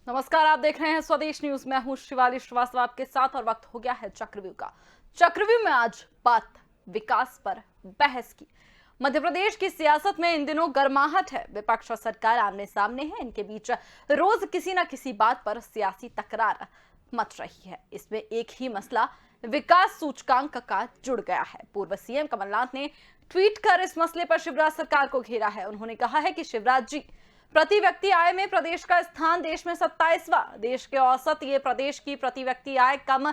नमस्कार, आप देख रहे हैं स्वदेश न्यूज। मैं हूं शिवाली श्रीवास्तव आपके साथ और वक्त हो गया है चक्रव्यूह का। चक्रव्यूह में आज बात विकास पर बहस की। मध्य प्रदेश की सियासत में इन दिनों गर्माहट है। विपक्ष और सरकार आमने सामने है। इनके बीच रोज किसी न किसी बात पर सियासी तकरार मच रही है। इसमें एक ही मसला विकास सूचकांक का जुड़ गया है। पूर्व सीएम कमलनाथ ने ट्वीट कर इस मसले पर शिवराज सरकार को घेरा है। उन्होंने कहा है कि शिवराज जी, प्रति व्यक्ति आय में प्रदेश का स्थान देश में 27वां। देश के औसत ये प्रदेश की प्रति व्यक्ति आय कम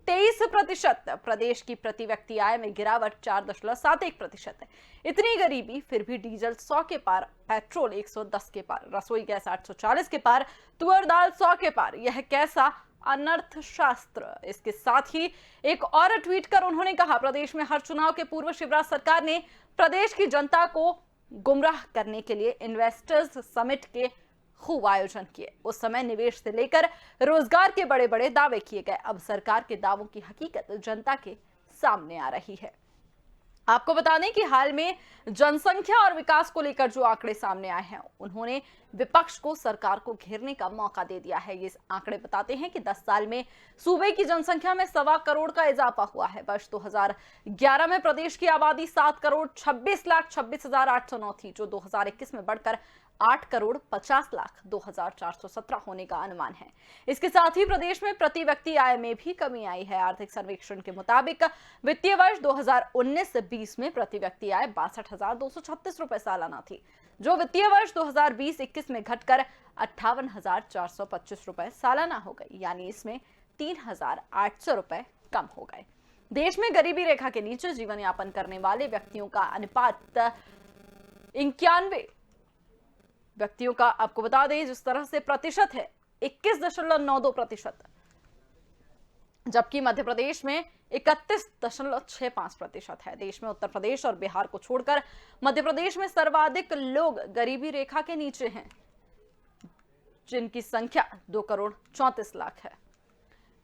23%। प्रदेश की प्रति व्यक्ति आय में गिरावट 4.71% है। इतनी गरीबी, फिर भी डीजल 100 के पार, पेट्रोल 110 के पार, रसोई गैस 840 के पार, तुअर दाल 100 के पार। यह कैसा अनर्थ शास्त्र। इसके साथ ही एक और ट्वीट कर उन्होंने कहा, प्रदेश में हर चुनाव के पूर्व शिवराज सरकार ने प्रदेश की जनता को गुमराह करने के लिए इन्वेस्टर्स समिट के खूब आयोजन किए। उस समय निवेश से लेकर रोजगार के बड़े बड़े दावे किए गए। अब सरकार के दावों की हकीकत जनता के सामने आ रही है। आपको बता दें कि हाल में जनसंख्या और विकास को लेकर जो आंकड़े सामने आए हैं, उन्होंने विपक्ष को सरकार को घेरने का मौका दे दिया है। ये आंकड़े बताते हैं कि 10 साल में सूबे की जनसंख्या में 1.25 करोड़ का इजाफा हुआ है। वर्ष 2011 में प्रदेश की आबादी 7,26,26,809 थी, जो 2021 में बढ़कर 8,50,50,2,417 होने का अनुमान है। इसके साथ ही प्रदेश में प्रति व्यक्ति आय में भी कमी आई है। आर्थिक सर्वेक्षण के मुताबिक वित्तीय वर्ष 2019-20 में प्रति व्यक्ति आय 62,236 रुपए सालाना थी, जो वित्तीय वर्ष 2020-21 में घटकर 58,425 रुपए सालाना हो गई। यानी इसमें 3,800 रुपए कम हो गए। देश में गरीबी रेखा के नीचे जीवन यापन करने वाले व्यक्तियों का अनुपात 91 व्यक्तियों का, आपको बता दें, जिस तरह से प्रतिशत है 21.92%, जबकि मध्य प्रदेश में 31.65% है। देश में उत्तर प्रदेश और बिहार को छोड़कर मध्य प्रदेश में सर्वाधिक लोग गरीबी रेखा के नीचे हैं, जिनकी संख्या 2,34,00,000 है।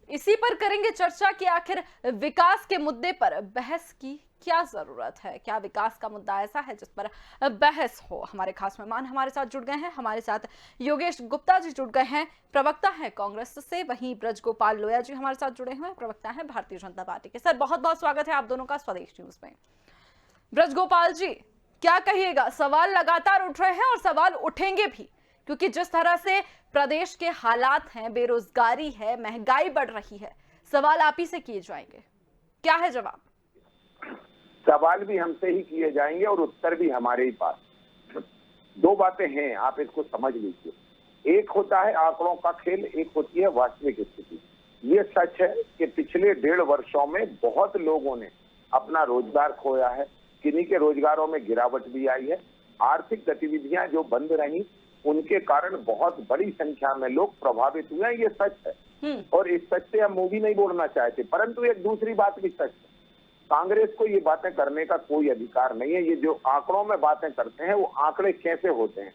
इसी पर करेंगे चर्चा कि आखिर विकास के मुद्दे पर बहस की क्या जरूरत है। क्या विकास का मुद्दा ऐसा है जिस पर बहस हो। हमारे खास मेहमान हमारे साथ जुड़ गए हैं। हमारे साथ योगेश गुप्ता जी जुड़ गए हैं, प्रवक्ता हैं कांग्रेस से। वहीं ब्रजगोपाल लोया जी हमारे साथ जुड़े हुए हैं, प्रवक्ता हैं भारतीय जनता पार्टी के। सर, बहुत बहुत स्वागत है आप दोनों का स्वदेश न्यूज में। ब्रजगोपाल जी, क्या कहिएगा। सवाल लगातार उठ रहे हैं और सवाल उठेंगे भी, क्योंकि जिस तरह से प्रदेश के हालात हैं, बेरोजगारी है, महंगाई बढ़ रही है, सवाल आप ही से किए जाएंगे। क्या है जवाब? सवाल भी हमसे ही किए जाएंगे और उत्तर भी हमारे ही पास। दो बातें हैं, आप इसको समझ लीजिए। एक होता है आंकड़ों का खेल, एक होती है वास्तविक स्थिति। ये सच है कि पिछले 1.5 वर्षों में बहुत लोगों ने अपना रोजगार खोया है। किन्हीं के रोजगारों में गिरावट भी आई है। आर्थिक गतिविधियां जो बंद रही, उनके कारण बहुत बड़ी संख्या में लोग प्रभावित हुए हैं। ये सच है और इस सच से हम मुंह भी नहीं बोलना चाहते। परंतु एक दूसरी बात भी सच है, कांग्रेस को ये बातें करने का कोई अधिकार नहीं है। ये जो आंकड़ों में बातें करते हैं, वो आंकड़े कैसे होते हैं?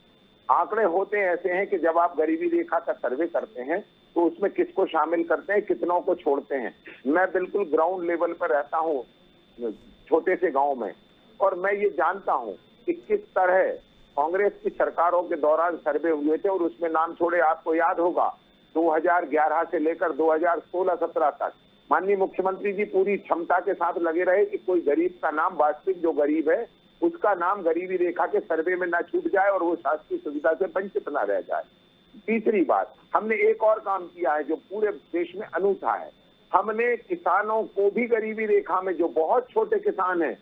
आंकड़े होते ऐसे हैं कि जब आप गरीबी रेखा का सर्वे करते हैं तो उसमें किसको शामिल करते हैं, कितनों को छोड़ते हैं। मैं बिल्कुल ग्राउंड लेवल पर रहता हूँ, छोटे से गांव में, और मैं ये जानता हूँ कि किस तरह कांग्रेस की सरकारों के दौरान सर्वे हुए थे। और उसमें नाम छोड़े, आपको याद होगा 2011 से लेकर 2016-17 तक माननीय मुख्यमंत्री जी पूरी क्षमता के साथ लगे रहे कि कोई गरीब का नाम, वास्तविक जो गरीब है उसका नाम गरीबी रेखा के सर्वे में ना छूट जाए और वो शासकीय सुविधा से वंचित ना रह जाए। तीसरी बात, हमने एक और काम किया है जो पूरे देश में अनूठा है। हमने किसानों को भी गरीबी रेखा में, जो बहुत छोटे किसान हैं,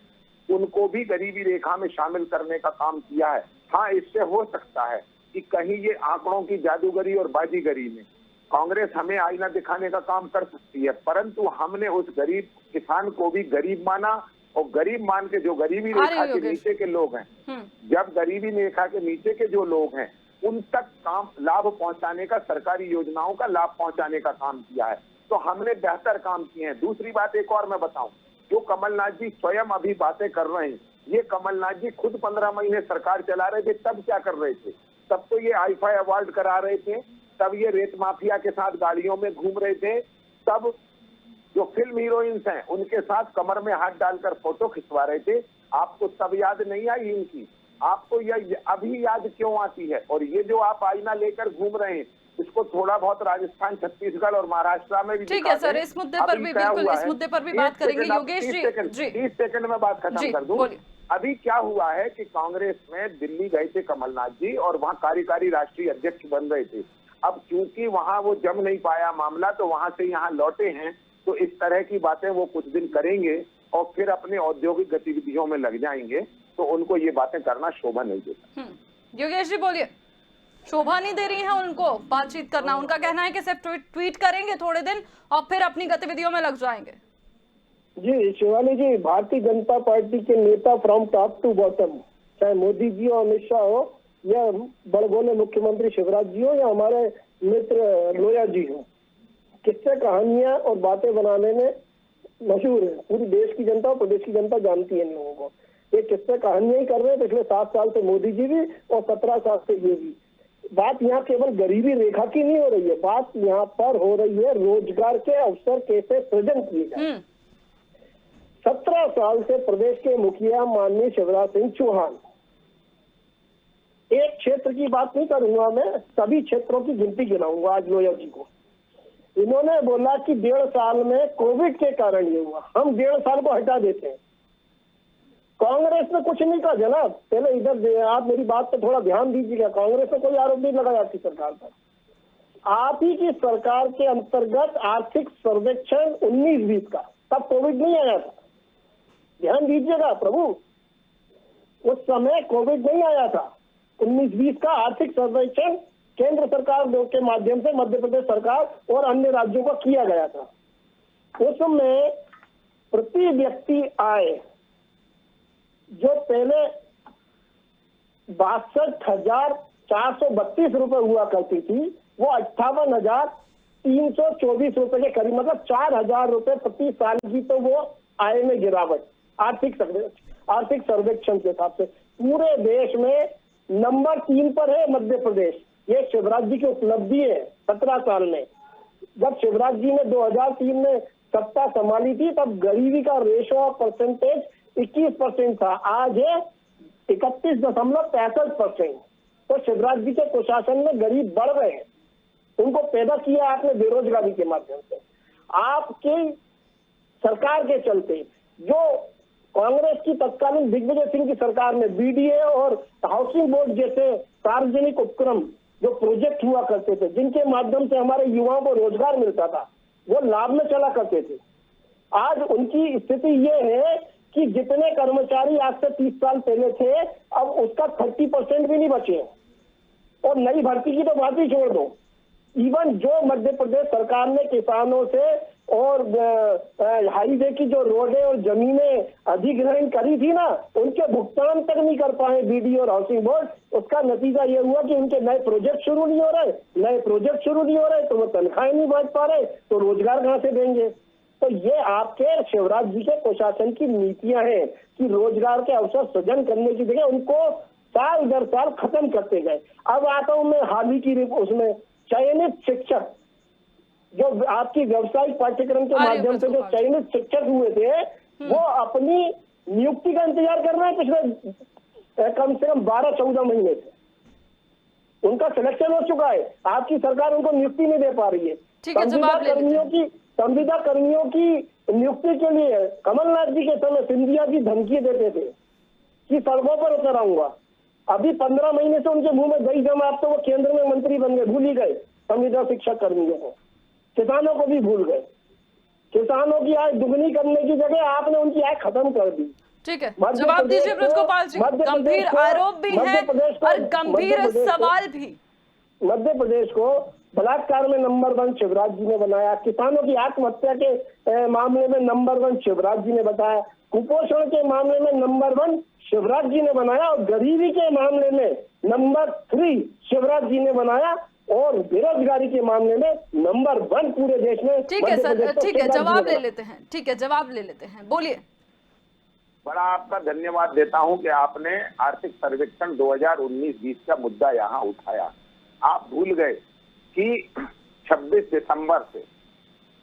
उनको भी गरीबी रेखा में शामिल करने का काम किया है। हाँ, इससे हो सकता है कि कहीं ये आंकड़ों की जादूगरी और बाजीगरी में कांग्रेस हमें आईना दिखाने का काम कर सकती है, परंतु हमने उस गरीब किसान को भी गरीब माना। और गरीब मान के जो गरीबी रेखा के नीचे के लोग हैं, जब गरीबी रेखा के नीचे के जो लोग हैं उन तक काम, लाभ पहुंचाने का, सरकारी योजनाओं का लाभ पहुंचाने का काम किया है, तो हमने बेहतर काम किए हैं। दूसरी बात एक और मैं बताऊं, जो कमलनाथ जी स्वयं अभी बातें कर रहे हैं, ये कमलनाथ जी खुद 15 महीने सरकार चला रहे थे। तब क्या कर रहे थे? तब तो ये आईफा अवार्ड करा रहे थे, तब ये रेत माफिया के साथ गाड़ियों में घूम रहे थे, तब जो फिल्म हीरोइंस हैं उनके साथ कमर में हाथ डालकर फोटो खिंचवा रहे थे। आपको तब याद नहीं आई इनकी? आपको यह अभी याद क्यों आती है? और ये जो आप आईना लेकर घूम रहे हैं, इसको थोड़ा बहुत राजस्थान, छत्तीसगढ़ और महाराष्ट्र में भी ठीक दिखा है सर, दें। इस मुद्दे पर अभी भी क्या बिल्कुल, हुआ इस है, मुद्दे पर भी 30 बात करेंगे सेकंड, योगेश जी। 30 सेकंड में बात खत्म जी कर दूं। बोलिए। अभी क्या हुआ है कि कांग्रेस में दिल्ली गए थे कमलनाथ जी और वहां कार्यकारी राष्ट्रीय अध्यक्ष बन रहे थे। अब क्योंकि वहां वो जम नहीं पाया मामला, तो वहां से यहाँ लौटे हैं। तो इस तरह की बातें वो कुछ दिन करेंगे और फिर अपने औद्योगिक गतिविधियों में लग जाएंगे, तो उनको ये बातें करना शोभा नहीं देता। योगेश जी बोलिए। शोभा नहीं दे रही है उनको बातचीत करना, उनका कहना है कि सिर्फ ट्वीट करेंगे थोड़े दिन और फिर अपनी गतिविधियों में लग जाएंगे। जी शिवानी जी, भारतीय जनता पार्टी के नेता फ्रॉम टॉप टू बॉटम, चाहे मोदी जी हो, अमित शाह हो, या बड़बोले मुख्यमंत्री शिवराज जी हो, या हमारे मित्र लोया जी हो, किस्से कहानियां और बातें बनाने में मशहूर है। पूरी देश की जनता और प्रदेश की जनता जानती है इन लोगों को। ये किस्से कहानियां ही कर रहे हैं पिछले 7 साल से मोदी जी भी और 17 साल से ये भी। बात यहाँ केवल गरीबी रेखा की नहीं हो रही है, बात यहाँ पर हो रही है रोजगार के अवसर कैसे सृजन किए जाए। 17 साल से प्रदेश के मुखिया माननीय शिवराज सिंह चौहान, एक क्षेत्र की बात नहीं करूंगा मैं, सभी क्षेत्रों की गिनती गिनाऊंगा आज लोया जी को। इन्होंने बोला कि 1.5 साल में कोविड के कारण ये हुआ, हम 1.5 साल को हटा देते हैं। कांग्रेस ने कुछ नहीं कहा जनाब, पहले इधर आप मेरी बात पर थोड़ा ध्यान दीजिएगा। कांग्रेस ने कोई आरोप नहीं लगाया आपकी सरकार पर। आप ही की सरकार के अंतर्गत आर्थिक सर्वेक्षण 19-20 का, तब कोविड नहीं आया था, ध्यान दीजिएगा प्रभु, उस समय कोविड नहीं आया था। 19-20 का आर्थिक सर्वेक्षण केंद्र सरकार के माध्यम से मध्य प्रदेश सरकार और अन्य राज्यों को किया गया था। उसमें प्रति व्यक्ति आय जो पहले 62,432 रुपए हुआ करती थी, वो 58,324 रुपए के करीब, मतलब 4,000 रुपए प्रति साल की तो वो आय में गिरावट आर्थिक सर्वेक्षण के हिसाब से। पूरे देश में नंबर 3 पर है मध्य प्रदेश। ये शिवराज जी की उपलब्धि है 17 साल में। जब शिवराज जी ने 2003 में सत्ता संभाली थी, तब गरीबी का रेशो परसेंटेज 21% था, आज है 31.65%। तो शिवराज जी के प्रशासन में गरीब बढ़ रहे हैं, उनको पैदा किया आपने बेरोजगारी के माध्यम से। आपकी सरकार के चलते जो कांग्रेस की तत्कालीन दिग्विजय सिंह की सरकार में बीडीए और हाउसिंग बोर्ड जैसे सार्वजनिक उपक्रम जो प्रोजेक्ट हुआ करते थे, जिनके माध्यम से हमारे युवाओं को रोजगार मिलता था, वो लाभ में चला करते थे। आज उनकी स्थिति ये है कि जितने कर्मचारी आज से 30 साल पहले थे, अब उसका 30% भी नहीं बचे। और नई भर्ती की तो बात ही छोड़ दो, इवन जो मध्य प्रदेश सरकार ने किसानों से और हाईवे की जो रोडें और जमीनें अधिग्रहण करी थी ना, उनके भुगतान तक नहीं कर पाए बीडीए और हाउसिंग बोर्ड। उसका नतीजा ये हुआ कि उनके नए प्रोजेक्ट शुरू नहीं हो रहे, तो वो तनख्वाहें नहीं बढ़ पा रहे, तो रोजगार कहां से देंगे। तो ये आपके शिवराज जी के प्रशासन की नीतियां हैं कि रोजगार के अवसर सृजन करने की जगह उनको साल दर साल खत्म करते गए। अब आता हूं मैं हाल ही की उसमें चयनित शिक्षक, जो आपकी व्यावसायिक पाठ्यक्रम के माध्यम से जो चयनित शिक्षक हुए थे, वो अपनी नियुक्ति का इंतजार कर रहे हैं पिछले कम से कम 12-14 महीने से। उनका सिलेक्शन हो चुका है, आपकी सरकार उनको नियुक्ति नहीं दे पा रही है। संविदा कर्मियों की नियुक्ति के लिए कमलनाथ जी के समय सिंधिया जी धमकी देते थे कि सड़कों पर उतर आऊंगा। अभी 15 महीने से उनके मुंह में दही जमा, अब तो वो केंद्र में मंत्री बन गए, भूल ही गए संविदा शिक्षक कर्मियों को। किसानों को भी भूल गए। किसानों की आय दुगनी करने की जगह आपने उनकी आय खत्म कर दी। ठीक है, जवाब दीजिए ब्रजगोपाल जी। गंभीर आरोप भी है और गंभीर सवाल भी। मध्य प्रदेश को बलात्कार में नंबर 1 शिवराज जी ने बनाया, किसानों की आत्महत्या के मामले में नंबर 1 शिवराज जी ने बताया, कुपोषण के मामले में नंबर 1 शिवराज जी ने बनाया, और गरीबी के मामले में नंबर 3 शिवराज जी ने बनाया, और बेरोजगारी के मामले में नंबर 1 पूरे देश में। ठीक है सर, ठीक है, जवाब ले लेते हैं। ठीक है, जवाब ले लेते हैं, बोलिए। बड़ा आपका धन्यवाद देता हूं कि आपने आर्थिक सर्वेक्षण 2019-20 का मुद्दा यहाँ उठाया। आप भूल गए कि 26 दिसंबर से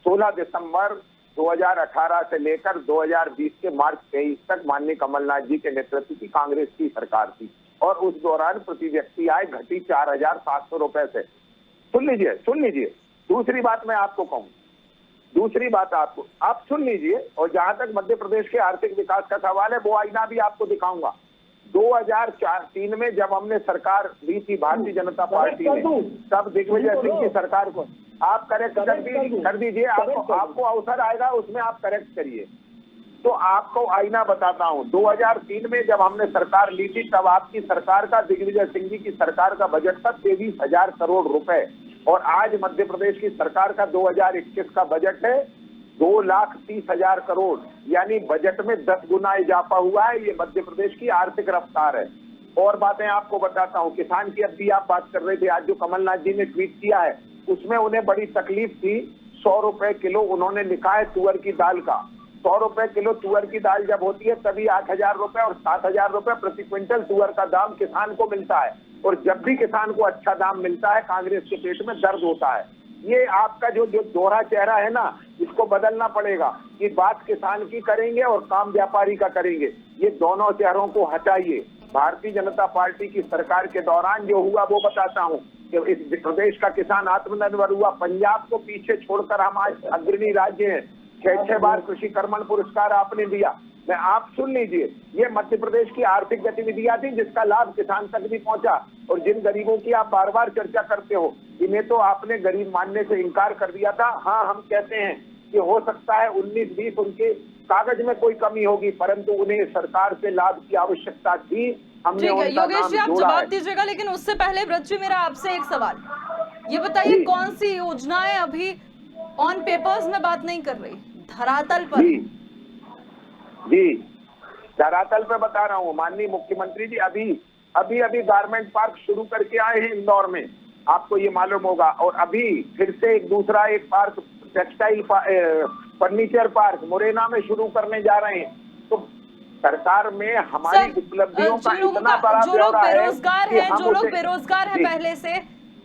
16 दिसंबर 2018 से लेकर 2020 के मार्च 23 तक माननीय कमलनाथ जी के नेतृत्व की कांग्रेस की सरकार थी, और उस दौरान प्रति व्यक्ति आय घटी 4,700 रुपए से सुन लीजिए दूसरी बात मैं आपको कहूँ, दूसरी बात आप सुन लीजिए। और जहां तक मध्य प्रदेश के आर्थिक विकास का सवाल है, वो आईना भी आपको दिखाऊंगा। 2003 में जब हमने सरकार दी थी भारतीय जनता पार्टी ने, तब दिग्विजय सिंह की सरकार को आप करेक्ट कर दीजिए, आपको अवसर आएगा उसमें आप करेक्ट करिए। तो आपको आईना बताता हूं, 2003 में जब हमने सरकार ली थी, तब आपकी सरकार का, दिग्विजय सिंह जी की सरकार का बजट था 23,000 करोड़ रुपए, और आज मध्य प्रदेश की सरकार का 2021 का बजट है 2,30,000 करोड़, यानी बजट में 10 गुना इजाफा हुआ है। ये मध्य प्रदेश की आर्थिक रफ्तार है। और बातें आपको बताता हूं, किसान की अब भी आप बात कर रहे थे, आज जो कमलनाथ जी ने ट्वीट किया है उसमें उन्हें बड़ी तकलीफ थी। 100 रुपए किलो उन्होंने लिखा है तुअर की दाल का। 100 रुपए किलो तुअर की दाल जब होती है तभी 8,000 रुपए और 7,000 रुपए प्रति क्विंटल तुअर का दाम किसान को मिलता है। और जब भी किसान को अच्छा दाम मिलता है, कांग्रेस के पेट में दर्द होता है। ये आपका जो दोहरा चेहरा है ना, इसको बदलना पड़ेगा कि बात किसान की करेंगे और काम व्यापारी का करेंगे। ये दोनों चेहरों को हटाइए। भारतीय जनता पार्टी की सरकार के दौरान जो हुआ वो बताता हूँ कि इस प्रदेश का किसान आत्मनिर्भर हुआ। पंजाब को पीछे छोड़कर हम आज अग्रणी राज्य हैं। 6 बार कृषि कर्मण पुरस्कार आपने दिया। मैं आप सुन लीजिए, ये मध्य प्रदेश की आर्थिक गतिविधियां थी जिसका लाभ किसान तक भी पहुंचा। और जिन गरीबों की आप बार बार चर्चा करते हो, इन्हें तो आपने गरीब मानने से इनकार कर दिया था। हाँ, हम कहते हैं कि हो सकता है 19-20 उनके कागज में कोई कमी होगी, परंतु उन्हें सरकार से लाभ की आवश्यकता थी। हमने ठीक है उनका योगेश जी, नाम आप जोड़ा जवाब है। दीजिएगा, लेकिन उससे पहले व्रत जी मेरा आपसे एक सवाल, ये बताइए कौन सी योजनाएं अभी ऑन पेपर्स में बात नहीं कर रही, धरातल पर? जी, धरातल पे बता रहा हूँ। माननीय मुख्यमंत्री जी अभी गारमेंट पार्क शुरू करके आए हैं इंदौर में, आपको ये मालूम होगा। और अभी फिर से एक park, textile furniture park Morena में शुरू करने जा रहे हैं। तो सरकार में हमारी उपलब्धियों का इतना बड़ा जो लोग बेरोजगार हैं, जो लोग बेरोजगार हैं पहले से,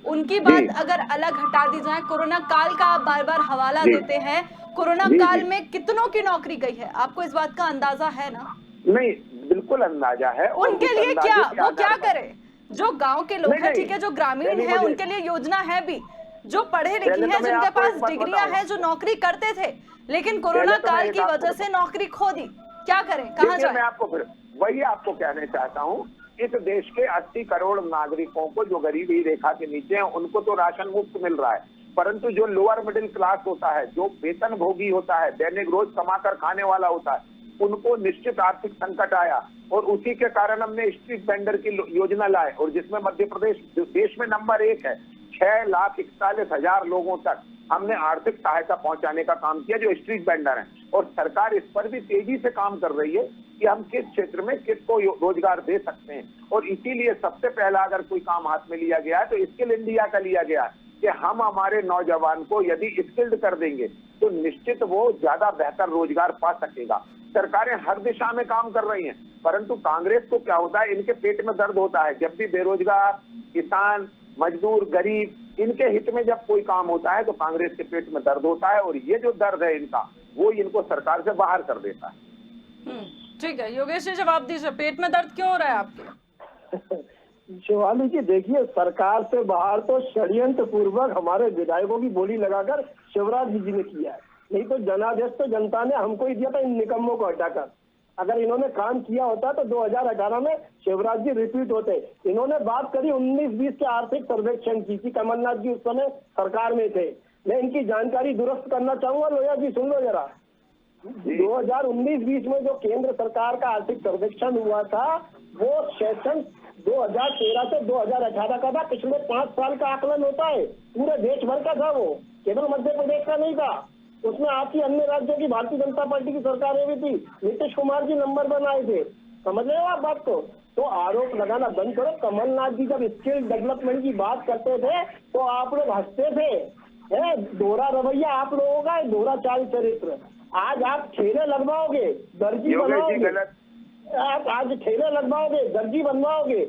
उनकी बात अगर अलग हटा दी जाए, कोरोना काल का आप बार बार हवाला देते हैं, कोरोना काल में कितनों की नौकरी गई है, आपको इस बात का अंदाजा है ना? नहीं, बिल्कुल अंदाजा है। उनके लिए क्या, वो क्या करे? जो गांव के लोग हैं, ठीक है, जो ग्रामीण हैं, उनके लिए योजना है भी, जो पढ़े लिखे हैं, जिनके पास डिग्रियां हैं, जो नौकरी करते थे लेकिन कोरोना काल की वजह से नौकरी खो दी, क्या करें, कहाँ जाए? मैं आपको फिर वही आपको कहने चाहता हूँ, इस देश के 80 करोड़ नागरिकों को, जो गरीबी रेखा के नीचे हैं, उनको तो राशन मुफ्त मिल रहा है, परंतु जो लोअर मिडिल क्लास होता है, जो वेतन भोगी होता है, दैनिक रोज कमाकर खाने वाला होता है, उनको निश्चित आर्थिक संकट आया। और उसी के कारण हमने स्ट्रीट वेंडर की योजना लाए, और जिसमें मध्य प्रदेश देश में नंबर 1 है। 6,41,000 लोगों तक हमने आर्थिक सहायता पहुंचाने का काम किया जो स्ट्रीट वेंडर हैं। और सरकार इस पर भी तेजी से काम कर रही है कि हम किस क्षेत्र में किसको रोजगार दे सकते हैं। और इसीलिए सबसे पहला अगर कोई काम हाथ में लिया गया है तो स्किल इंडिया का लिया गया है कि हम हमारे नौजवान को यदि स्किल्ड कर देंगे तो निश्चित वो ज्यादा बेहतर रोजगार पा सकेगा। सरकारें हर दिशा में काम कर रही हैं, परंतु कांग्रेस को क्या होता है, इनके पेट में दर्द होता है। जब भी बेरोजगार, किसान, मजदूर, गरीब, इनके हित में जब कोई काम होता है तो कांग्रेस के पेट में दर्द होता है, और ये जो दर्द है इनका, वो इनको सरकार से बाहर कर देता है। ठीक है योगेश जी, जवाब दीजिए, पेट में दर्द क्यों हो रहा है आपके? शिवाली जी देखिए, सरकार से बाहर तो षड्यंत्र पूर्वक हमारे विधायकों की बोली लगाकर शिवराज जी ने किया है, नहीं तो जनादेश तो जनता ने हमको ही दिया था इन निकम्मों को हटाकर। अगर इन्होंने काम किया होता तो 2018 में शिवराज जी रिपीट होते। इन्होंने बात करी 19-20 के आर्थिक सर्वेक्षण की, कमलनाथ जी उस समय सरकार में थे। मैं इनकी जानकारी दुरुस्त करना चाहूंगा, लोया जी सुन लो जरा। 2019-20 में जो केंद्र सरकार का आर्थिक सर्वेक्षण हुआ था, वो सेशन 2013 से 2018 का था। पिछले 5 साल का आकलन होता है, पूरे देश भर का था, वो केवल मध्य प्रदेश का नहीं था। उसमें आपकी अन्य राज्यों की भारतीय जनता पार्टी की सरकारें भी थी, नीतीश कुमार जी नंबर 1 आए थे। समझ रहे हो आप बात को? तो आरोप लगाना बंद करो। कमलनाथ जी जब स्किल डेवलपमेंट की बात करते थे तो आप लोग हंसते थे। दोहरा रवैया आप लोगों का, दोहरा चाल चरित्र। आज आप ठेले लगवाओगे, दर्जी बनवाओगे, आप आज ठेले लगवाओगे, दर्जी बनवाओगे,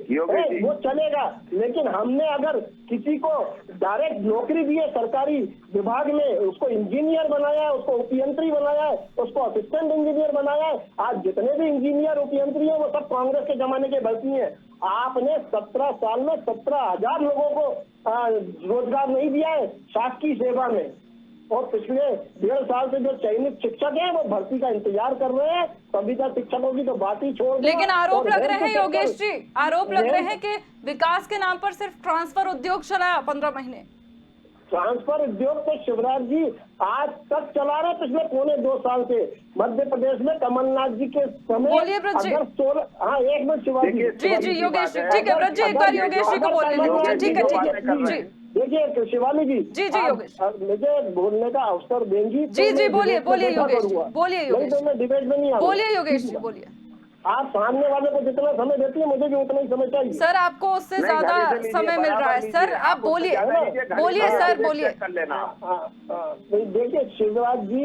वो चलेगा। लेकिन हमने अगर किसी को डायरेक्ट नौकरी दी है सरकारी विभाग में, उसको इंजीनियर बनाया है, उसको उपयंत्री बनाया है, उसको असिस्टेंट इंजीनियर बनाया है। आज जितने भी इंजीनियर उपयंत्री हैं वो सब कांग्रेस के जमाने के भर्ती हैं। आपने 17 साल में 17,000 लोगों को रोजगार नहीं दिया है शासकीय सेवा में, और पिछले 1.5 साल से जो चयनित शिक्षक हैं वो भर्ती का इंतजार कर रहे हैं। संविदा शिक्षकों की तो बात ही छोड़ दो। लेकिन आरोप और लग रहे हैं हेल्थ योगेश सेक्टर- जी, आरोप लग रहे हैं कि विकास के नाम पर सिर्फ ट्रांसफर उद्योग चलाया 15 महीने। ट्रांसफर उद्योग तो शिवराज जी आज तक चला रहे, पिछले 1.25 साल से। मध्य प्रदेश में कमलनाथ जी के समय बोलिए ब्रज जी। अगर 16 हाँ एक मिनट शिवराज जी। जी जी योगेश जी, ठीक है ब्रज जी, एक बार योगेश जी को बोलने दीजिए। ठीक है ठीक है जी देखिए शिवानी जी, जी जी योगेश, मुझे बोलने का अवसर देंगी तो जी जी मैं बोलिए डिबेट में बोलिए बैठा योगेश जी, करूंगा। बोलिए नहीं योगेश तो मैं डिबेट में नहीं आऊंगा। बोलिए योगेश जी बोलिए। आप सामने वाले को जितना समय देती है मुझे भी उतना ही समय चाहिए। सर आपको उससे ज्यादा समय मिल रहा है सर, आप बोलिए बोलिए सर बोलिए। देखिए शिवराज जी,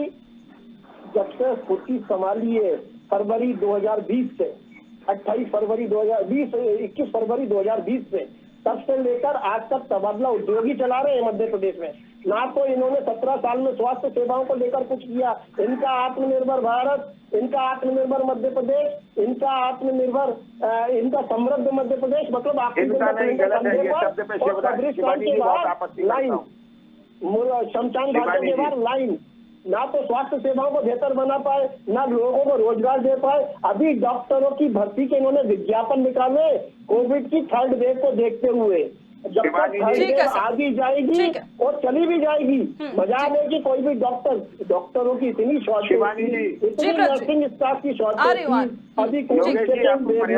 जब से स्थिति संभाली है फरवरी 2020 से 28 फरवरी 2020 21 फरवरी 2020 से, तब से लेकर आज तक तबादला उद्योग ही चला रहे हैं मध्य प्रदेश में। ना तो इन्होंने 17 साल में स्वास्थ्य सेवाओं को लेकर कुछ किया। इनका आत्मनिर्भर भारत, इनका आत्मनिर्भर मध्य प्रदेश, इनका आत्मनिर्भर इनका समृद्ध मध्य प्रदेश, मतलब आपके कब्रिस्तान के बाहर लाइन, शमशान घाटों के बाहर लाइन। ना तो स्वास्थ्य सेवाओं को बेहतर बना पाए, ना लोगों को रोजगार दे पाए। अभी डॉक्टरों की भर्ती के इन्होंने विज्ञापन निकाले कोविड की 3rd वेव को देखते हुए। जब तक 3rd वेव आ भी जाएगी और चली भी जाएगी, मजाक है कि कोई भी डॉक्टरों की इतनी शॉर्टेज, इतनी नर्सिंग स्टाफ की शॉर्टेज थी, अभी कोविड सेकेंड वेव में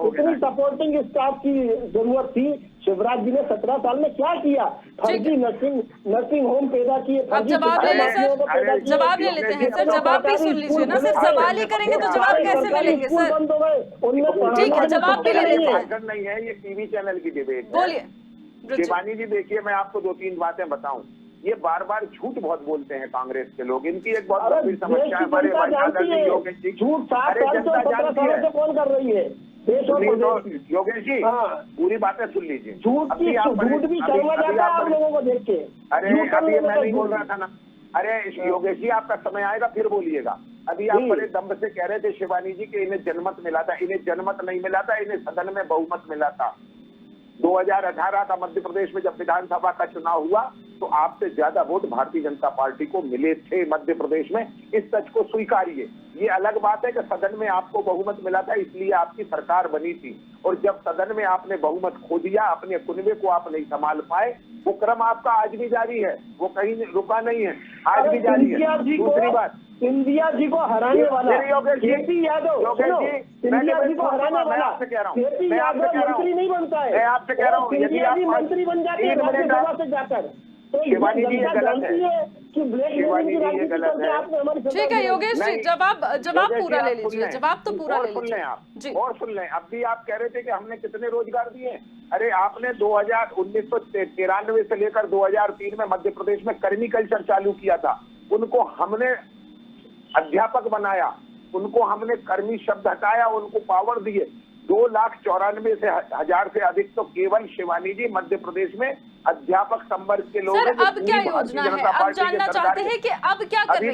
इतनी सपोर्टिंग स्टाफ की जरूरत थी। शिवराज जी ने 17 साल में क्या किया? फर्जी नर्सिंग होम पैदा किए। अब जवाब ले लेते हैं, जवाब ले लेते हैं सर, जवाब भी सुन लीजिए ना सर, सवाल ही करेंगे तो जवाब कैसे मिलेंगे सर? बंद हो गए। ठीक है, जवाब भी ले लेते हैं। नहीं है, ये टीवी चैनल की डिबेट है। बोलिए शिवानी जी, देखिए मैं आपको 2-3 बातें बताऊं। ये बार बार झूठ बहुत बोलते हैं कांग्रेस के लोग, इनकी एक बहुत गंभीर समस्या है। हमारे झूठ 7 साल से 17 सालों से कौन कर रही है? योगेश जी पूरी बातें सुन लीजिए। झूठ भी शर्मा जाता है आप लोगों को देख के। अरे अभी मैं नहीं बोल रहा था ना। अरे योगेश जी, आपका समय आएगा फिर बोलिएगा। अभी आप बड़े दम से कह रहे थे शिवानी जी कि इन्हें जनमत मिला था। इन्हें जनमत नहीं मिला था, इन्हें सदन में बहुमत मिला था। 2018 का मध्य प्रदेश में जब विधानसभा का चुनाव हुआ तो आपसे ज्यादा वोट भारतीय जनता पार्टी को मिले थे मध्य प्रदेश में। इस सच को स्वीकारिए। ये अलग बात है कि सदन में आपको बहुमत मिला था इसलिए आपकी सरकार बनी थी, और जब सदन में आपने बहुमत खो दिया, अपने कुनबे को आप नहीं संभाल पाए, वो क्रम आपका आज भी जारी है, वो कहीं रुका नहीं है, आज भी जारी है। दूसरी बात, सिंधिया जी को हराने वाला केपी यादव, सिंधिया जी को हराने वाला केपी यादव मंत्री नहीं बनता है। मैं आपसे कह रहा हूँ, सिंधिया जी मंत्री बन जाते हैं राज्यसभा से जाकर। तो शिवानी जी ये गलत है कि ब्लैक मेलिंग की राजनीति करके आपने हमारी। ठीक है योगेश जी, जवाब पूरा ले लीजिए, जवाब तो पूरा ले लीजिए जी। और सुन लें, अब भी आप कह रहे थे कि हमने कितने रोजगार दिए। अरे आपने 1993 से लेकर 2003 में मध्य प्रदेश में कर्मी कल्चर चालू किया था। उनको हमने अध्यापक बनाया, उनको हमने कर्मी शब्द हटाया, उनको पावर दिए। 2,94,000 से अधिक तो केवल शिवानी जी मध्य प्रदेश में अध्यापक संवर्ग के लोग हैं। अब क्या योजना है? अब जानना चाहते हैं कि अब क्या कर रही है?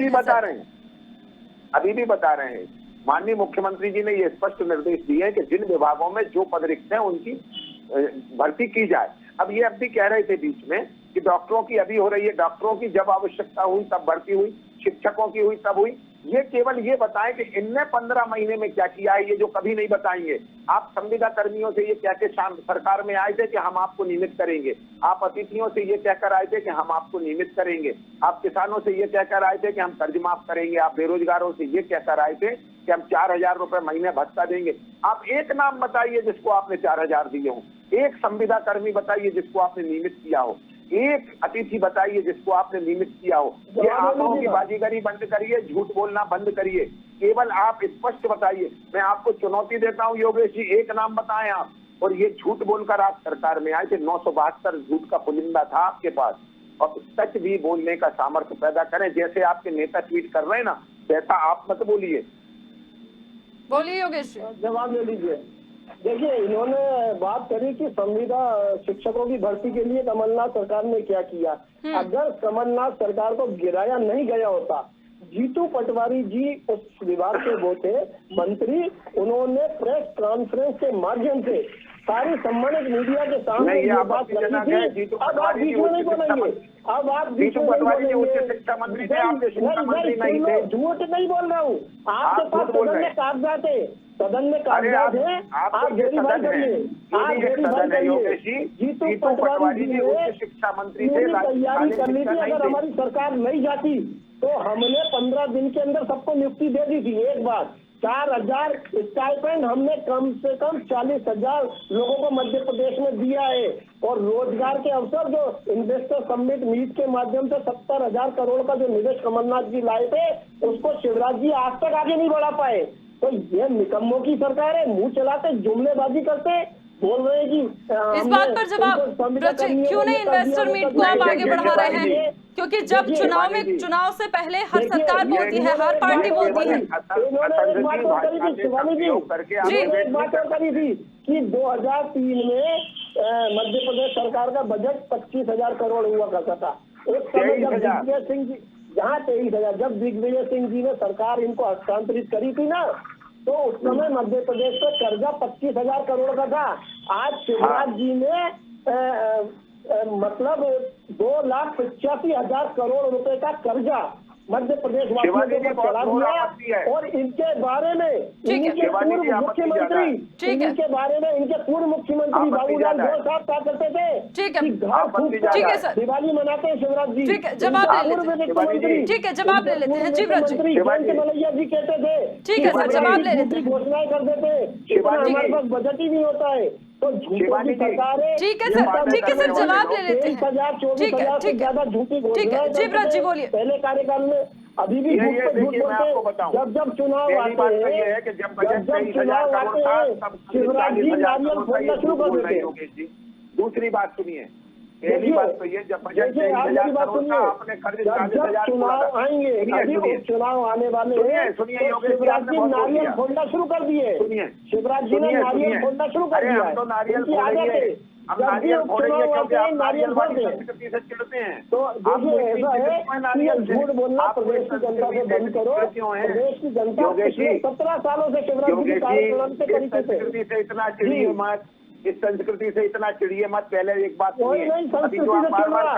अभी भी बता रहे हैं। माननीय मुख्यमंत्री जी ने ये स्पष्ट निर्देश दिए हैं कि जिन विभागों में जो पद रिक्त हैं उनकी भर्ती की जाए। अब ये अभी कह रहे थे बीच में कि डॉक्टरों की अभी हो रही है, डॉक्टरों की जब आवश्यकता हुई तब भर्ती हुई, शिक्षकों की हुई तब हुई। ये केवल ये बताएं कि इनने 15 महीने में क्या किया है, ये जो कभी नहीं बताएंगे। आप संविदा कर्मियों से ये कह के सरकार में आए थे कि हम आपको नियमित करेंगे, आप अतिथियों से ये कहकर आए थे कि हम आपको नियमित करेंगे, आप किसानों से ये कहकर आए थे कि हम कर्ज माफ करेंगे, आप बेरोजगारों से ये कहकर आए थे कि हम 4,000 रुपए महीने भत्ता देंगे। आप एक नाम बताइए जिसको आपने 4,000 दिए हो, एक संविदा कर्मी बताइए जिसको आपने नियमित किया हो, एक अतिथि बताइए जिसको आपने नियमित किया हो। ये आंकड़ों की बाजीगरी बंद करिए, झूठ बोलना बंद करिए, केवल आप स्पष्ट बताइए। मैं आपको चुनौती देता हूं योगेश जी, एक नाम बताएं आप। और ये झूठ बोलकर आप सरकार में आए थे, 972 झूठ का पुलिंदा था आपके पास, और सच भी बोलने का सामर्थ्य पैदा करें। जैसे आपके नेता ट्वीट कर रहे हैं ना, वैसा आप मत बोलिए। बोलिए योगेश जी, जवाब ले लीजिए। देखिए, इन्होंने बात करी कि संविदा शिक्षकों की भर्ती के लिए कमलनाथ सरकार ने क्या किया। अगर कमलनाथ सरकार को गिराया नहीं गया होता, जीतू पटवारी जी उस विभाग के वो थे मंत्री, उन्होंने प्रेस कॉन्फ्रेंस के माध्यम से सारी सम्मानित मीडिया के सामने ये बात रखी थी। अब आप बीच में नहीं बोलेंगे, अब आप बीच में नहीं बोलेंगे। शिक्षा मंत्री थे, आप शिक्षा मंत्री नहीं थे। झूठ नहीं बोल रहा हूँ, आपके पास सदन में कागजात है, सदन में कागजात है, आप वेरीफाई करिए, आप वेरीफाई करिए। जीतू पटवारी जी ने शिक्षा मंत्री थे, पूरी तैयारी कर ली थी। अगर हमारी सरकार नहीं जाती तो हमने 15 दिन के अंदर सबको नियुक्ति दे दी थी। एक बार 4000 स्टाइपेंड हमने कम से कम 40,000 लोगों को मध्य प्रदेश में दिया है। और रोजगार के अवसर जो इन्वेस्टर समिट मीट के माध्यम से 70,000 करोड़ का जो निवेश कमलनाथ जी लाए थे, उसको शिवराज जी आज तक आगे नहीं बढ़ा पाए। तो ये निकम्मों की सरकार है, मुंह चलाते जुमलेबाजी करते, बोल रहे हैं कि इस बात पर जवाब क्यों नहीं इन्वेस्टर मीट को आप आगे बढ़ा रहे हैं? क्योंकि जब चुनाव से पहले हर सरकार बोलती है, हर पार्टी बोलती है। इन्होंने एक बात और करी थी शिवानी जी, इन्होंने एक बात और करी थी कि 2003 में मध्य प्रदेश सरकार का बजट 25,000 करोड़ हुआ करता था। एक समय जब दिग्विजय सिंह जी, जहाँ 23,000, जब दिग्विजय सिंह जी ने सरकार इनको हस्तांतरित करी थी ना, तो उस समय मध्य प्रदेश पे कर्जा 25,000 करोड़ का था। आज शिवराज जी ने मतलब 2,85,000 करोड़ रुपए का कर्जा मध्य प्रदेश वासियों के ऊपर चढ़ा दिया। और इनके बारे में इनके पूर्व मुख्यमंत्री, इनके बारे में इनके पूर्व मुख्यमंत्री बाबूलाल गौर साहब क्या करते थे? ठीक है, ठीक है सर, दिवाली मनाते हैं शिवराज जी। ठीक है, जवाब ले लेते हैं। ठीक है, जवाब ले लेते हैं। जी व्रत जी, मलैया जी कहते थे, ठीक है सर, जवाब ले लेते हैं। घोषणाएं कर देते, हमारे पास बजट ही नहीं होता है। तो झूठों की सरकार है। ठीक है सर, ठीक है सर, जवाब ले लेते हैं। 23,000 से ज्यादा झूठी घोषणाएं जी व्रत जी बोलिए। पहले कार्यकाल में, अभी भी झूठ पे झूठ बोलते। जब चुनाव आते हैं, जब चुनाव आते हैं, शिवराज जी नारियल फोड़ना शुरू कर देते हैं। दूसरी बात सुनिए, पहली बात तो ये, जब बजट 23,000 करोड़ का आपने खर्च 40,000 चुनाव आएंगे, अभी चुनाव आने वाले हैं, सुनिए, शिवराज जी नारियल फोड़ना शुरू कर दिए। सुनिए, शिवराज जी ने नारियल फोड़ना शुरू कर दिया। हम तो नारियल फोड़ेंगे, अब नारियल फोड़ेंगे क्योंकि आप नारियल वाली संस्कृति से चिढ़ते हैं। तो देखिए, ऐसा है कि झूठ बोलना प्रदेश की जनता से बंद करो। प्रदेश की जनता पिछले 17 सालों से शिवराज जी के कार्यक्रम के तरीके से इतना चिड़िए मत, इस संस्कृति से इतना चिड़िए मत। पहले एक बात कोई नहीं संस्कृति से चिड़ रहा।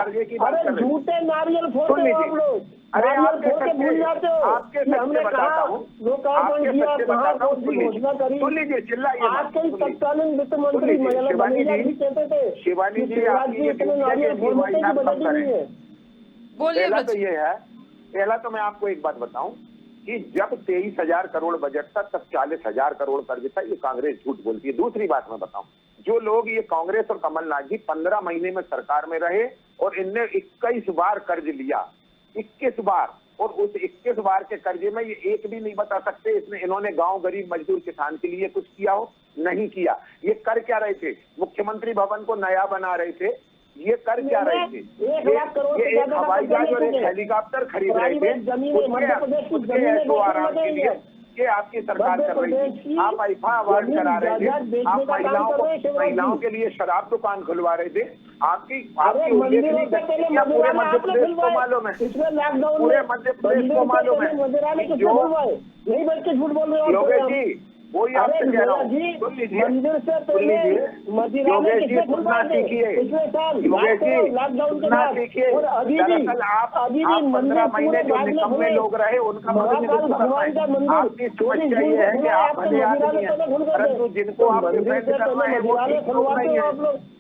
अरे झूठे नारियल फोड़ते हो आप लोग, नारियल फोड़ के भूल जाते हो। आपके हमने कहा लोकार्पण किया, कहाँ घोषणा करी। सुन लीजिए, चिल्लाइए। आपके ही तत्कालीन वित्त मंत्री मलैया जी कहते थे शिवानी जी, शिवराज जी इतने नारियल फोड़ने की बजट ही नहीं है। बोलिए। तो ये है, पहला तो मैं आपको एक बात बताऊं कि जब 23,000 करोड़ बजट था, तब 40,000 करोड़ कर्ज था। ये कांग्रेस झूठ बोलती है। दूसरी बात मैं बताऊं, जो लोग, ये कांग्रेस और कमलनाथ जी 15 महीने में सरकार में रहे और इनने 21 बार कर्ज लिया, 21 बार। और उस 21 बार के कर्जे में ये एक भी नहीं बता सकते इन्होंने गांव गरीब मजदूर किसान के लिए कुछ किया हो, नहीं किया। ये कर क्या रहे थे? मुख्यमंत्री भवन को नया बना रहे थे। ये कर क्या रहे थे? ये एक हवाई जहाज और एक हेलीकॉप्टर खरीद रहे थे। उसके आराम के लिए ये आपकी सरकार कर रही थी। आप आईफा अवार्ड करा रहे थे, आप महिलाओं के लिए शराब दुकान खुलवा रहे थे। आपकी पूरे मध्य प्रदेश को मालूम है, पूरे मध्य प्रदेश को मालूम है जो नहीं बैठ के झूठ बोल रहे हो योगेश जी। वही आपसे कह रहा हूँ, सुन लीजिए, योगेश जी सुनना सीखिए, योगेश जी सुनना सीखिए। दरअसल आप 15 महीने जो निकम्मे लोग रहे, उनका आपकी समस्या ये है कि आप भले आदमी हैं, परंतु जिनको आप डिफेंड कर रहे हैं वो ठीक लोग नहीं है।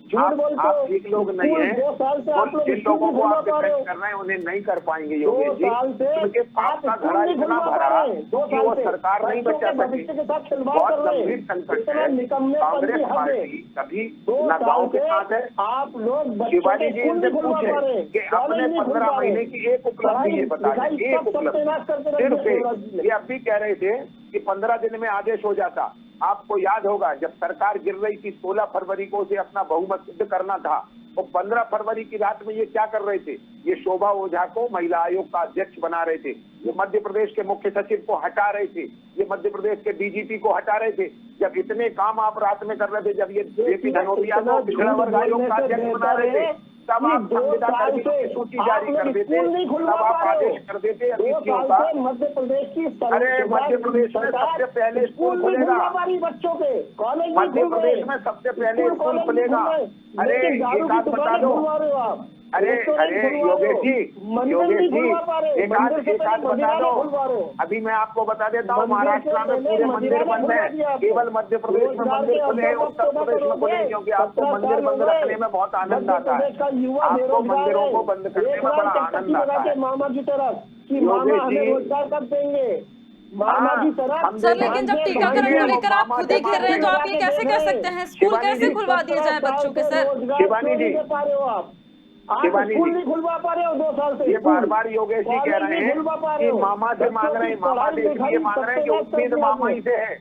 आप ठीक लोग नहीं है। जिन लोगों को आप डिफेंड कर रहे हैं उन्हें नहीं कर पाएंगे योगेश जी, क्योंकि पाप का घड़ा इतना भरा कि वो सरकार नहीं बचा सकी। बहुत गंभीर संकट है। कांग्रेस पार्टी कभी न गाँव के साथ है। आप लोग शिवानी जी इनसे पूछे कि अपने 15 महीने की एक उपलब्धि ये बताइए, एक उपलब्धि। सिर्फ ये अब भी कह रहे थे कि 15 दिन में आदेश हो जाता। आपको याद होगा जब सरकार गिर रही थी 16 फरवरी को उसे अपना बहुमत सिद्ध करना था और 15 फरवरी की रात में ये क्या कर रहे थे, ये शोभा ओझा को महिला आयोग का अध्यक्ष बना रहे थे, ये मध्य प्रदेश के मुख्य सचिव को हटा रहे थे, ये मध्य प्रदेश के डीजीपी को हटा रहे थे। जब इतने काम आप रात में कर रहे थे, जब ये जेपी धनोटिया को पिछड़ा वर्ग आयोग का अध्यक्ष बना रहे थे, तब आप संविदा कर्मियों की सूची जारी कर देते, तब आप आदेश कर देते। अभी क्यों होगा? मध्य प्रदेश की अरे मध्य प्रदेश में सबसे पहले स्कूल खुलेगा, बच्चों के कॉलेज मध्य प्रदेश में सबसे पहले स्कूल खुलेगा। अरे एक बात बता दो, अरे योगेश जी एक बात बता दो, अभी मैं आपको बता देता हूँ, महाराष्ट्र में पूरे मंदिर बंद है, केवल मध्य प्रदेश में मंदिर खुले हैं, उत्तर प्रदेश में खुले, क्योंकि आपको मंदिर बंद रखने में बहुत आनंद आता है, आपको मंदिरों को बंद करने में बड़ा आनंद आता है। मामा की तरफ कि मामा हमें रोजगार कब देंगे, मामा की तरफ। सर लेकिन जब टीकाकरण को लेकर आप खुद ही घेर रहे हैं तो आप ये कैसे कह सकते हैं स्कूल कैसे खुलवा दिए जाए बच्चों के? सर शिवानी जी, स्कूल नहीं खुलवा पा रहे हो 2 साल से, ये बार बार योगेश जी कह रहे हैं कि मामा से मांग रहे हैं, मामा से इसलिए मांग रहे हैं कि उम्मीद मामा ही से है,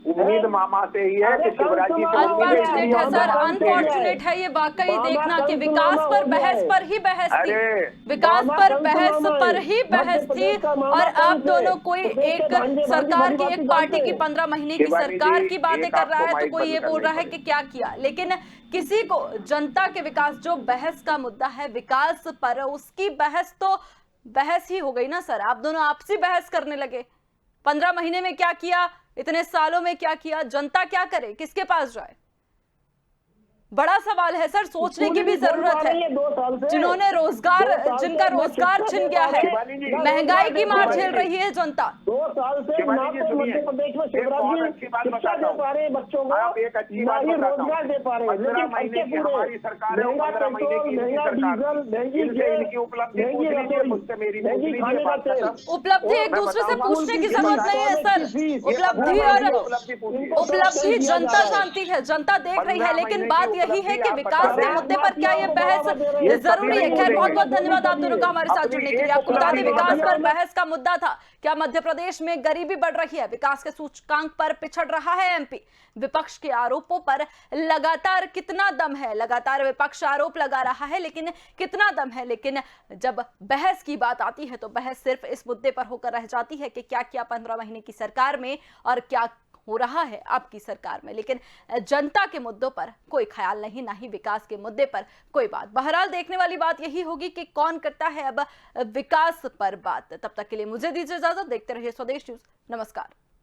उम्मीद मामा से ही है कि शिवराज जी से अनफॉर्चुनेट है सर, अनफॉर्चुनेट है ये वाकई देखना कि विकास पर बहस पर ही बहस थी, विकास पर बहस पर ही बहस थी, और आप दोनों कोई एक सरकार की, एक पार्टी की 15 महीने की सरकार की बातें कर रहा है तो कोई ये बोल रहा है कि क्या किया, लेकिन किसी को जनता के विकास, जो बहस का मुद्दा है विकास पर, उसकी बहस तो बहस ही हो गई ना सर। आप दोनों आपसी बहस करने लगे, 15 महीने में क्या किया, इतने सालों में क्या किया, जनता क्या करे, किसके पास जाए, बड़ा सवाल है सर, सोचने की भी जरूरत है। जिन्होंने रोजगार, जिनका रोजगार छिन गया है, महंगाई की मार झेल रही है जनता। 2 साल से ना तो मध्य प्रदेश में शिवराज जी शिक्षा दे पा रहे बच्चों को, ना ही रोजगार दे पा रहे, लेकिन खर्चे पूरे, महंगा पेट्रोल, महंगा डीजल, महंगी गैस, महंगी रसोई, महंगी खाने का तेल। उपलब्धि एक दूसरे से पूछने की जरूरत नहीं है सर, उपलब्धि और उपलब्धि जनता जानती है, जनता देख रही है, लेकिन बात यही है कि विकास के मुद्दे पर क्या ये बहस जरूरी है। खैर बहुत बहुत धन्यवाद आप दोनों का हमारे साथ जुड़ने के लिए। आपको बता दें विकास पर बहस का मुद्दा था, क्या मध्य प्रदेश में गरीबी बढ़ रही है, विकास के सूचकांक पर पिछड़ रहा है एमपी, विपक्ष के आरोपों पर लगातार कितना दम है, लगातार विपक्ष आरोप लगा रहा है लेकिन कितना दम है, लेकिन जब बहस की बात आती है तो बहस सिर्फ इस मुद्दे पर होकर रह जाती है कि क्या किया 15 महीने की सरकार में और क्या हो रहा है आपकी सरकार में, लेकिन जनता के मुद्दों पर कोई ख्याल नहीं, ना ही विकास के मुद्दे पर कोई बात। बहरहाल देखने वाली बात यही होगी कि कौन करता है अब विकास पर बात। तब तक के लिए मुझे दीजिए इजाजत, देखते रहिए स्वदेश न्यूज। नमस्कार।